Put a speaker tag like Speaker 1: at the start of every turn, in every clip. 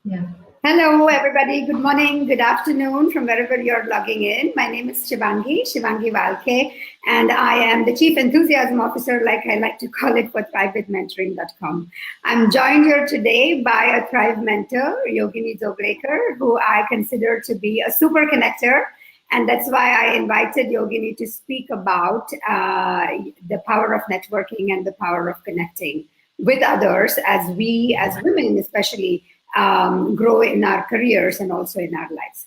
Speaker 1: Yeah.
Speaker 2: Hello, everybody. Good morning, good afternoon from wherever you're logging in. My name is Shivangi Valke, and I am the Chief Enthusiasm Officer, like I like to call it, for ThriveWithMentoring.com. I'm joined here today by a Thrive Mentor, Yogini Joglekar, who I consider to be a super connector. And that's why I invited Yogini to speak about the power of networking and the power of connecting with others as we, as women especially, grow in our careers and also in our lives.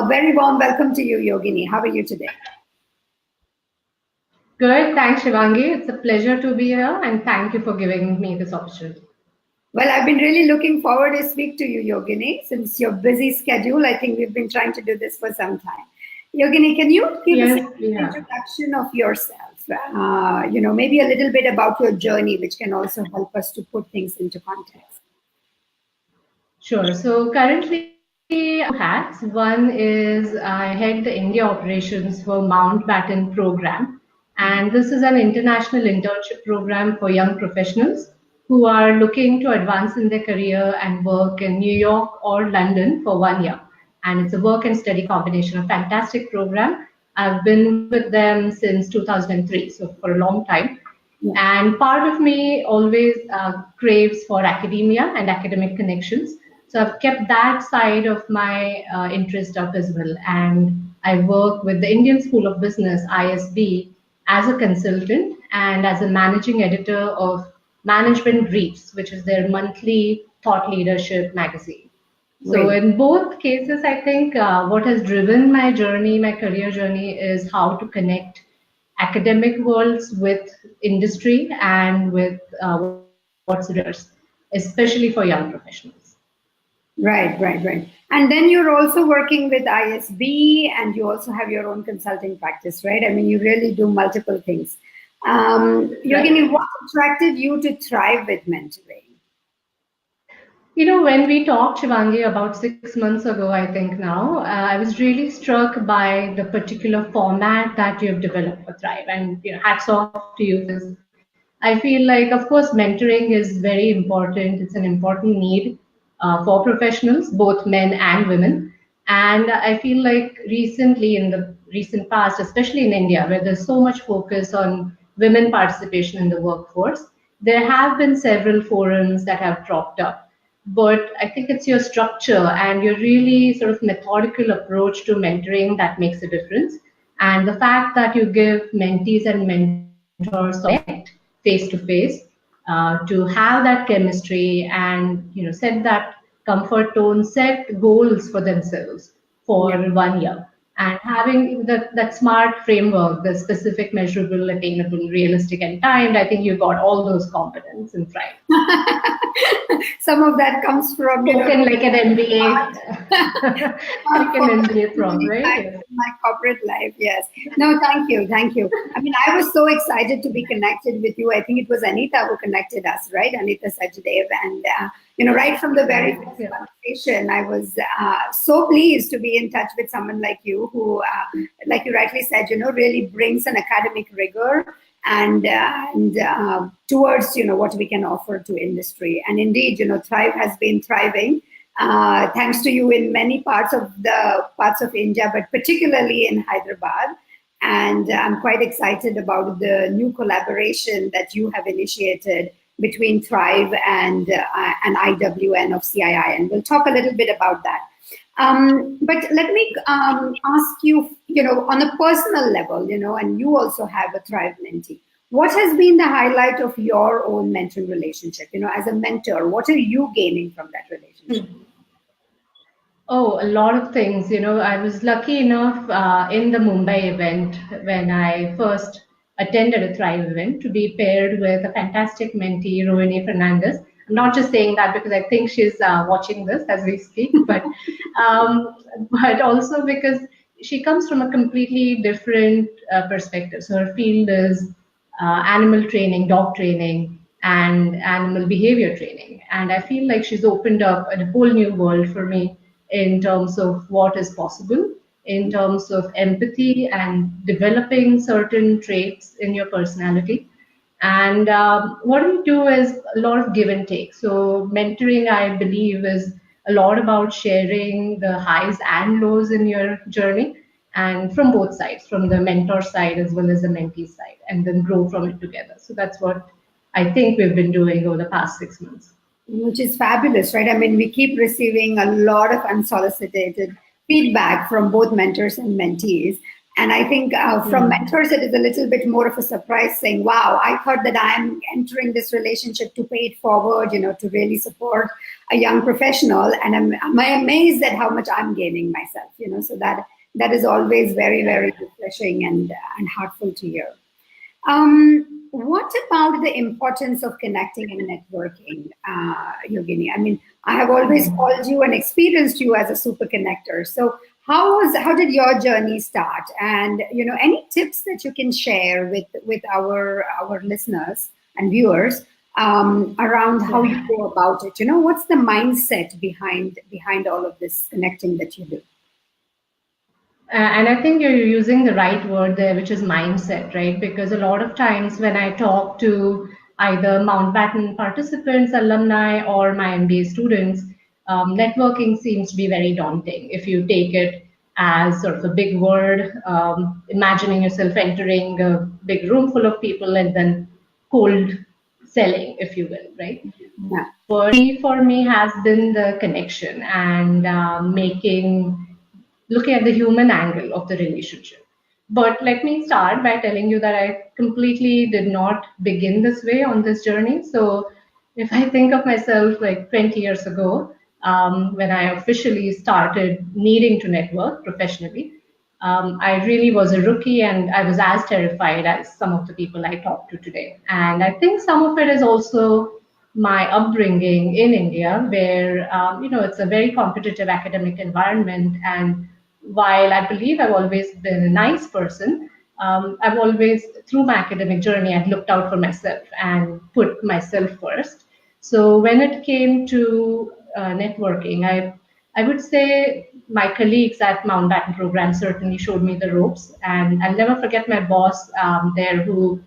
Speaker 2: Very warm welcome to you, Yogini. How are you today?
Speaker 1: Good. Thanks, Shivangi. It's a pleasure to be here, and thank you for giving me this opportunity.
Speaker 2: Well, I've been really looking forward to speak to you, Yogini, since your busy schedule. I think we've been trying to do this for some time. Yogini, can you give us
Speaker 1: Yes,
Speaker 2: an
Speaker 1: yeah.
Speaker 2: introduction of yourself? Maybe a little bit about your journey, which can also help us to put things into context.
Speaker 1: Sure. So currently, hats. One is I head the India operations for Mountbatten program, and this is an international internship program for young professionals who are looking to advance in their career and work in New York or London for 1 year. And it's a work and study combination, a fantastic program. I've been with them since 2003, so for a long time.
Speaker 2: Yeah.
Speaker 1: And part of me always craves for academia and academic connections. So I've kept that side of my interest up as well. And I work with the Indian School of Business, ISB, as a consultant and as a managing editor of Management Briefs, which is their monthly thought leadership magazine. So
Speaker 2: Great.
Speaker 1: in both cases, I think what has driven my journey, my career journey, is how to connect academic worlds with industry and with what's readers, especially for young professionals.
Speaker 2: Right. And then you're also working with ISB and you also have your own consulting practice, right? I mean, you really do multiple things. Yogini,
Speaker 1: Right.
Speaker 2: what attracted you to thrive with mentoring?
Speaker 1: You know, when we talked, Shivangi, about 6 months ago, I think now, I was really struck by the particular format that you have developed for Thrive. And hats off to you because I feel like, of course, mentoring is very important. It's an important need for professionals, both men and women. And I feel like recently, in the recent past, especially in India, where there's so much focus on women participation in the workforce, there have been several forums that have cropped up. But I think it's your structure and your really sort of methodical approach to mentoring that makes a difference. And the fact that you give mentees and mentors connect face to face to have that chemistry and set that comfort tone, set goals for themselves for
Speaker 2: Yeah.
Speaker 1: 1 year, and having that smart framework, the specific, measurable, attainable, realistic, and timed. I think you got all those components in Thrive.
Speaker 2: Some of that comes from,
Speaker 1: Spoken like an MBA, like an
Speaker 2: for
Speaker 1: MBA
Speaker 2: too
Speaker 1: prompt,
Speaker 2: many
Speaker 1: right?
Speaker 2: times in my corporate life. Yes. No, thank you. I mean, I was so excited to be connected with you. I think it was Anita who connected us, right? Anita Sajdev. And, right from the very
Speaker 1: Right.
Speaker 2: first
Speaker 1: Yeah.
Speaker 2: conversation, I was so pleased to be in touch with someone like you who, like you rightly said, really brings an academic rigor and towards what we can offer to industry. And indeed, Thrive has been thriving thanks to you in many parts of India, but particularly in Hyderabad. And I'm quite excited about the new collaboration that you have initiated between Thrive and IWN of CII, and we'll talk a little bit about that. But let me ask you, on a personal level, and you also have a Thrive mentee. What has been the highlight of your own mentoring relationship? As a mentor, what are you gaining from that relationship?
Speaker 1: Oh, a lot of things. I was lucky enough in the Mumbai event when I first attended a Thrive event to be paired with a fantastic mentee, Rohini Fernandez. I'm not just saying that because I think she's watching this as we speak, um, but also because she comes from a completely different perspective. So her field is animal training, dog training, and animal behavior training. And I feel like she's opened up a whole new world for me in terms of what is possible, in terms of empathy and developing certain traits in your personality. And what we do is a lot of give and take. So mentoring, I believe, is a lot about sharing the highs and lows in your journey, and from both sides, from the mentor side as well as the mentee side, and then grow from it together. So that's what I think we've been doing over the past 6 months.
Speaker 2: Which is fabulous, right? I mean, we keep receiving a lot of unsolicited feedback from both mentors and mentees. And I think from
Speaker 1: Hmm.
Speaker 2: mentors, it is a little bit more of a surprise saying, wow, I thought that I'm entering this relationship to pay it forward, to really support a young professional. And I'm amazed at how much I'm gaining myself, so that is always very, very refreshing and heartful to hear. What about the importance of connecting and networking, Yogini? I mean, I have always called you and experienced you as a super connector. So, how did your journey start? And any tips that you can share with our listeners and viewers around how you
Speaker 1: Yeah.
Speaker 2: go about it? What's the mindset behind all of this connecting that you do?
Speaker 1: And I think you're using the right word there, which is mindset, right? Because a lot of times when I talk to either Mountbatten participants, alumni, or my MBA students, networking seems to be very daunting if you take it as sort of a big word, imagining yourself entering a big room full of people and then cold selling, if you will, right?
Speaker 2: Yeah.
Speaker 1: But for me has been the connection and making looking at the human angle of the relationship. But let me start by telling you that I completely did not begin this way on this journey. So if I think of myself like 20 years ago, when I officially started needing to network professionally, I really was a rookie and I was as terrified as some of the people I talk to today. And I think some of it is also my upbringing in India, where it's a very competitive academic environment. And while I believe I've always been a nice person, I've always, through my academic journey, I've looked out for myself and put myself first. So when it came to networking, I would say my colleagues at Mountbatten program certainly showed me the ropes, and I'll never forget my boss there who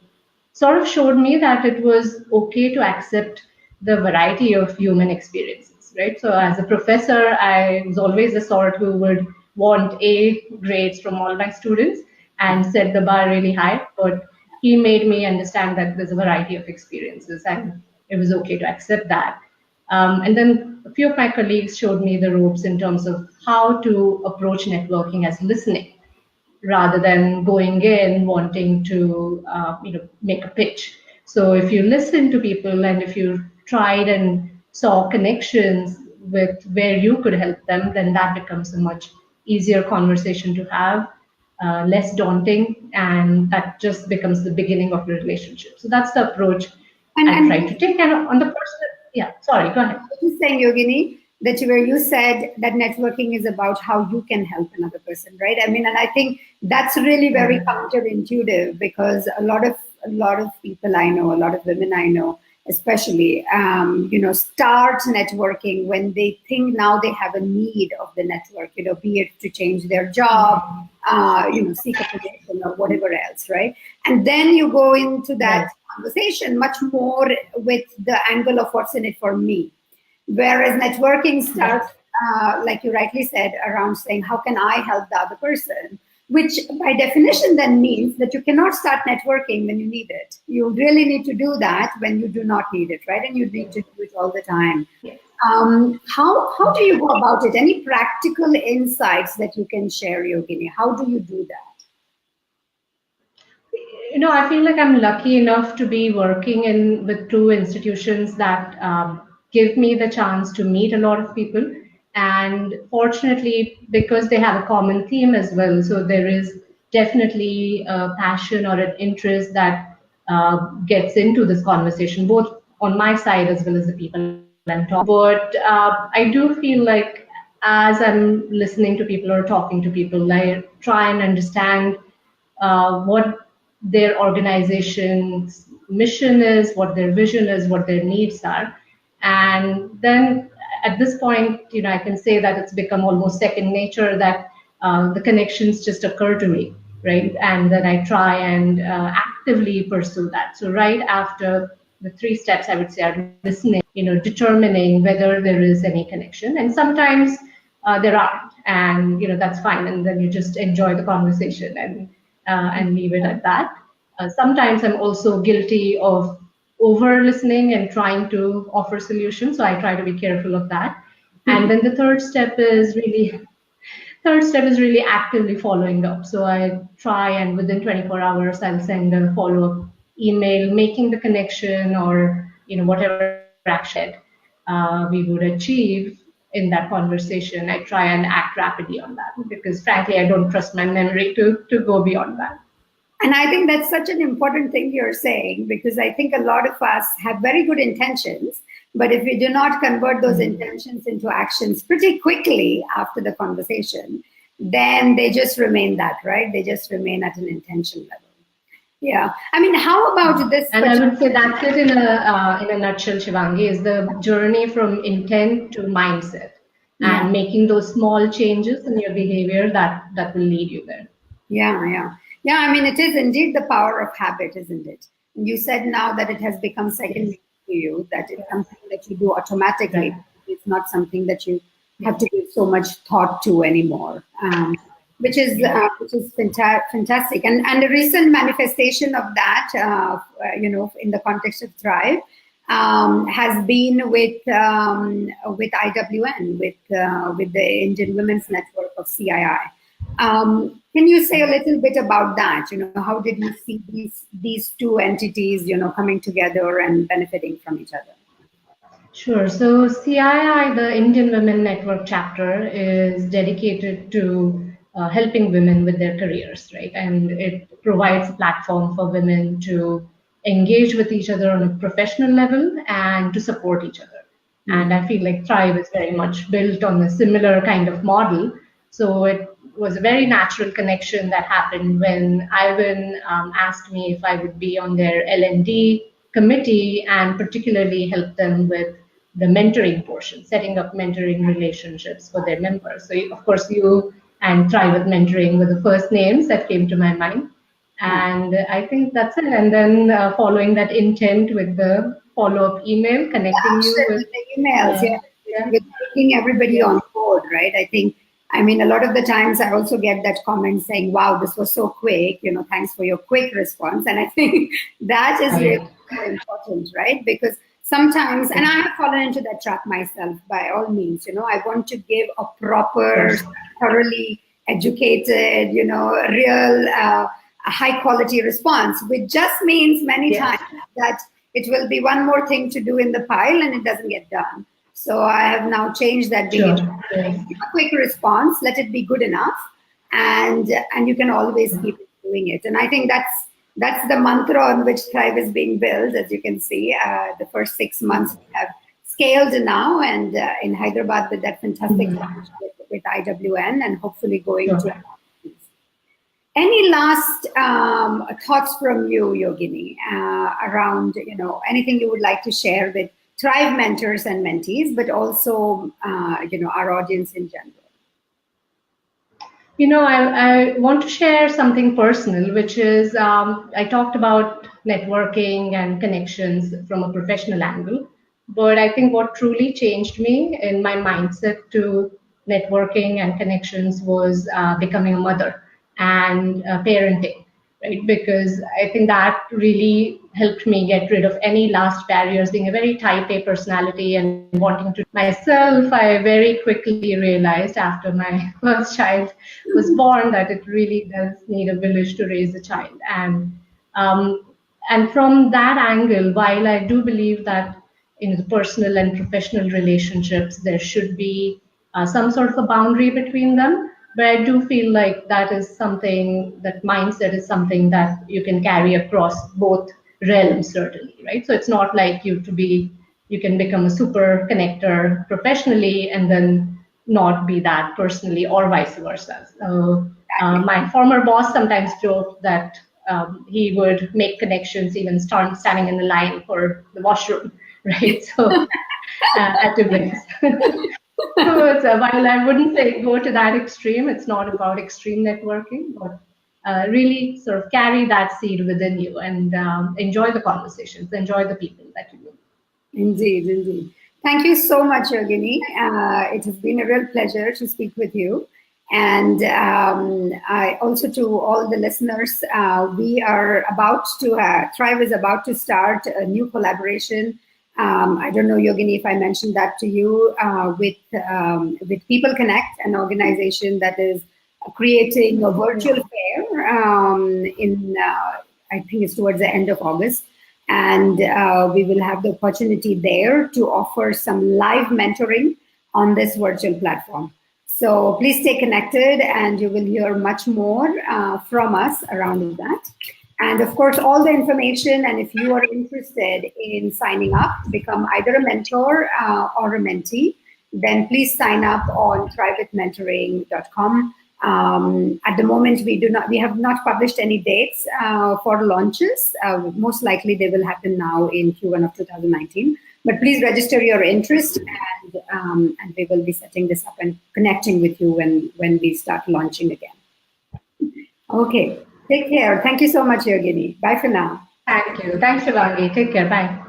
Speaker 1: sort of showed me that it was okay to accept the variety of human experiences, right? So as a professor, I was always the sort who would want A grades from all my students and set the bar really high. But he made me understand that there's a variety of experiences and it was okay to accept that. And then a few of my colleagues showed me the ropes in terms of how to approach networking as listening rather than going in wanting to make a pitch. So if you listen to people and if you tried and saw connections with where you could help them, then that becomes a much easier conversation to have, less daunting, and that just becomes the beginning of the relationship. So that's the approach
Speaker 2: And
Speaker 1: I
Speaker 2: and
Speaker 1: try to take. And on the personal, yeah, sorry, go ahead.
Speaker 2: just saying, Yogini, that where you said that networking is about how you can help another person, right? I mean, and I think that's really very
Speaker 1: Yeah.
Speaker 2: counterintuitive because a lot of people I know, a lot of women I know, especially, start networking when they think now they have a need of the network, be it to change their job, seek a promotion or whatever else, right? And then you go into that
Speaker 1: Right.
Speaker 2: conversation much more with the angle of what's in it for me. Whereas networking
Speaker 1: Right.
Speaker 2: starts, like you rightly said, around saying, how can I help the other person? Which by definition then means that you cannot start networking when you need it. You really need to do that when you do not need it, right? And you need to do it all the time.
Speaker 1: Yes.
Speaker 2: How do you go about it? Any practical insights that you can share, Yogini? How do you do that?
Speaker 1: I feel like I'm lucky enough to be working in with two institutions that give me the chance to meet a lot of people, and fortunately, because they have a common theme as well, so there is definitely a passion or an interest that gets into this conversation, both on my side as well as the people I'm talking. But I do feel like as I'm listening to people or talking to people, I try and understand what their organization's mission is, what their vision is, what their needs are. And then at this point, I can say that it's become almost second nature that the connections just occur to me, right? And then I try and actively pursue that. So right after the three steps I would say are listening, determining whether there is any connection, and sometimes there aren't, and that's fine, and then you just enjoy the conversation and leave it at that. Sometimes I'm also guilty of over listening and trying to offer solutions, so I try to be careful of that. And then the third step is really actively following up. So I try, and within 24 hours, I'll send a follow-up email, making the connection, or whatever action we would achieve in that conversation. I try and act rapidly on that because, frankly, I don't trust my memory to go beyond that.
Speaker 2: And I think that's such an important thing you're saying, because I think a lot of us have very good intentions, but if we do not convert those intentions into actions pretty quickly after the conversation, then they just remain that, right? They just remain at an intention level. Yeah. I mean, how about this?
Speaker 1: And I would say that's it in a nutshell, Shivangi, is the journey from intent to mindset,
Speaker 2: Yeah.
Speaker 1: and making those small changes in your behavior that will lead you there.
Speaker 2: Yeah. I mean, it is indeed the power of habit, isn't it? You said now that it has become second nature to you, that it's something that you do automatically.
Speaker 1: Right.
Speaker 2: It's not something that you have to give so much thought to anymore, which is fantastic. And a recent manifestation of that, in the context of Thrive, has been with IWN, with the Indian Women's Network of CII. Can you say a little bit about that? How did you see these two entities, coming together and benefiting from each other?
Speaker 1: Sure. So CII, the Indian Women Network chapter, is dedicated to helping women with their careers, right? And it provides a platform for women to engage with each other on a professional level and to support each other. And I feel like Thrive is very much built on a similar kind of model. So it was a very natural connection that happened when Ivan asked me if I would be on their L&D committee and particularly help them with the mentoring portion, setting up mentoring relationships for their members. So, of course, you and Thrive with Mentoring were the first names that came to my mind. And I think that's it. And then following that intent with the follow-up email, connecting you with
Speaker 2: the emails, with taking everybody on board, right? I mean, a lot of the times I also get that comment saying, wow, this was so quick, thanks for your quick response. And I think that is really important, right? Because sometimes, and I have fallen into that trap myself by all means, I want to give a proper, thoroughly educated, real, high quality response, which just means many times that it will be one more thing to do in the pile and it doesn't get done. So I have now changed that behavior. Give a quick response, let it be good enough, and you can always keep doing it. And I think that's the mantra on which Thrive is being built. As you can see, the first 6 months we have scaled now, and in Hyderabad with that fantastic partnership with IWN, and hopefully going to. Any last thoughts from you, Yogini, around anything you would like to share with Thrive mentors and mentees, but also our audience in general?
Speaker 1: I want to share something personal, which is I talked about networking and connections from a professional angle, but I think what truly changed me in my mindset to networking and connections was becoming a mother and parenting, right? Because I think that really helped me get rid of any last barriers, being a very type A personality and wanting to myself. I very quickly realized after my first child was born that it really does need a village to raise a child. And from that angle, while I do believe that in the personal and professional relationships, there should be some sort of a boundary between them. But I do feel like that mindset is something that you can carry across both realms, certainly, right? So it's not like you can become a super connector professionally and then not be that personally, or vice versa. So my former boss sometimes joked that he would make connections even standing in the line for the washroom, right? So at events. So while I wouldn't say go to that extreme, it's not about extreme networking, but really sort of carry that seed within you and enjoy the conversations, enjoy the people that you meet.
Speaker 2: Indeed, indeed. Thank you so much, Yogini. It has been a real pleasure to speak with you. And I also to all the listeners, we are about to, Thrive is about to start a new collaboration. I don't know, Yogini, if I mentioned that to you, with People Connect, an organization that is creating a virtual fair I think it's towards the end of August. And we will have the opportunity there to offer some live mentoring on this virtual platform. So please stay connected and you will hear much more from us around that. And of course, all the information, and if you are interested in signing up to become either a mentor or a mentee, then please sign up on thrivementoring.com. At the moment, we have not published any dates for launches. Most likely, they will happen now in Q1 of 2019. But please register your interest, and we will be setting this up and connecting with you when we start launching again. Okay, take care. Thank you so much, Yogini. Bye for now.
Speaker 1: Thank you. Thanks, Shivangi. Take care. Bye.